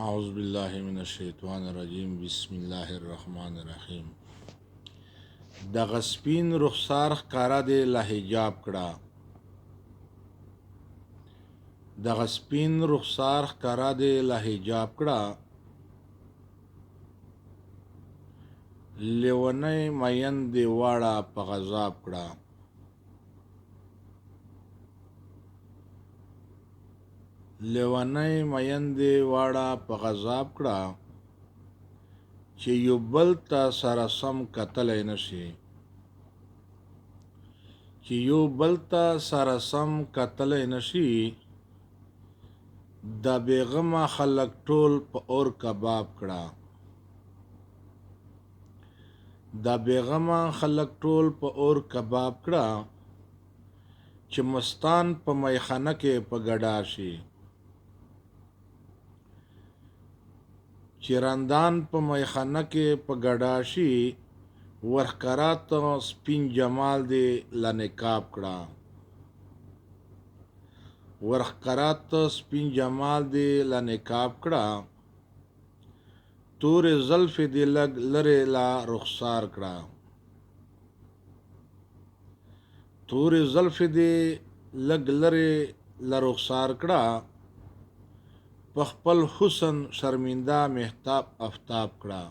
اعوذ باللہ من الشیطان الرجیم بسم اللہ الرحمن الرحیم. دغه سپین رخسار ښکارا دی له حجاب کړه. دغه سپین رخسار ښکارا دی له حجاب کړه. لیونی مین دی واړه په غضاب کړه. لیونی مین دی واړه په غضاب کړه چې یو بل ته سره سم کتلی نشي. چې یو بل ته سره سم کتلی نشي. د بیغمه خلک ټول په اور کباب کړه. د بیغمه خلک ټول په اور کباب کړه چې مستان په میخانه کې په ګډا شي. چې رندان په میخانه کې په ګډا شي ورښکارات سپین جمال دی له نقاب کړه. ورښکارات سپین جمال دی له نقاب کړه. تورې زلفې دی لږ لرې لا رخسار کړه. تورې زلفې دی لږ لرې لا رخسار کړه. په خپل حسن شرمنده مهتاب افتاب کړه.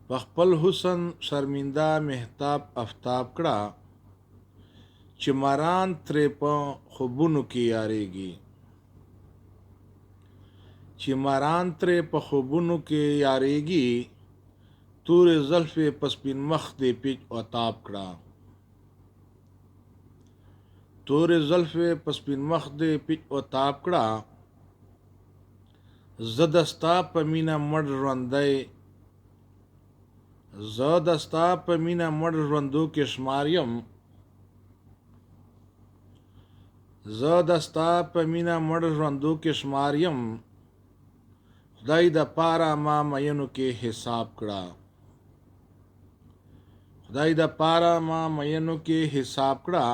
په خپل حسن شرمنده مهتاب افتاب کړه چې ماران ترې په خوبونو کې یاریږي. چې ماران ترې په خوبونو کې یاریږي. تورې زلفې په سپین مخ دې پیچ او تاب کړه. تورې زلفې په سپین مخ دې پیچ او تاب کړه. زه د ستا په مینه مړ ژوندی زه د ستا په مینه مړ ژوندو کې شمار یم. زه د ستا په مینه مړ ژوندو کې شمار یم. خدای د پاره ما مینو کې حساب کړه. خدای د پاره ما مینو کې حساب کړه.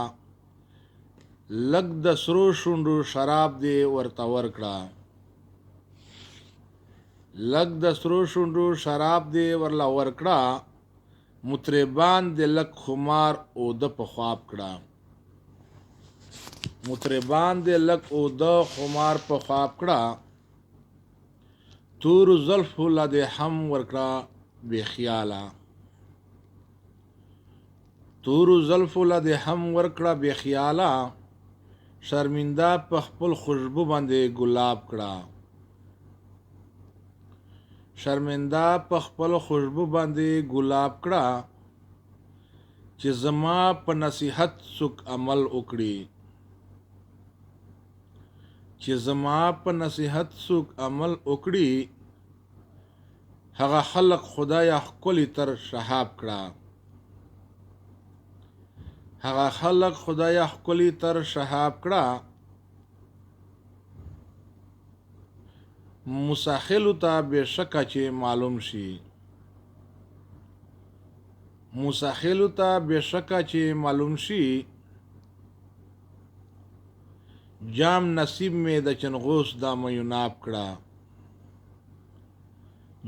لږ د سرو شونډو شراب دې ورته ورکړه. لږ د سرو شونډو شراب دې ورله ورکړه. مطربان دې لږ خمار اوده په خواب کړه. مطربان دې لږ اوده خمار په خواب کړه. تورو زلفو له دې هم ورکړه بې خیاله. تورو زلفو له دې هم ورکړه بې خیاله. شرمنده په خپل خوشبو باندې ګلاب کړه. شرمنده په خپل خوشبو باندې ګلاب کړه چې زما په نصیحت څوک عمل وکړي. چې زما په نصیحت څوک عمل وکړي. هغه خلق خدای ښکلي تر شهاب کړه. هغه خلق خدای ښکلي تر شهاب کړه. مساخلو ته بېشکه چې معلوم شي. مساخلو ته بېشکه چې معلوم شي. جام نصیب مې د چنغوس د میوناب کړه.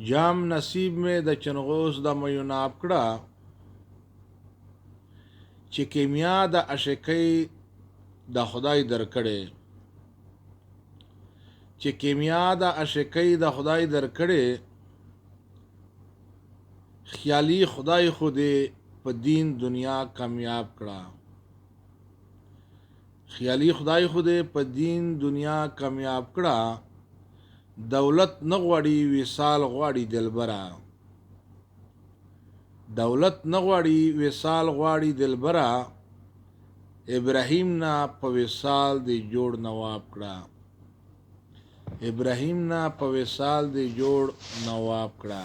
جام نصیب مې د چنغوس د میوناب کړه چې کیمیا د عاشقۍ د خدای درکړې. چې کیمیا د عاشقۍ د خدای درکړې. خیالي خدای خو دې په دین دنیا کامیاب کړه. خیالي خدای خو دې په دین دنیا کامیاب کړه. دولت نه غواړي وصال غواړي دلبره. دولت نه غواړي وصال غواړي دلبره. ابراهیم نه په وصال دې جوړ نواب کړه. ابراهیم نه په وصال دې جوړ نواب کړه.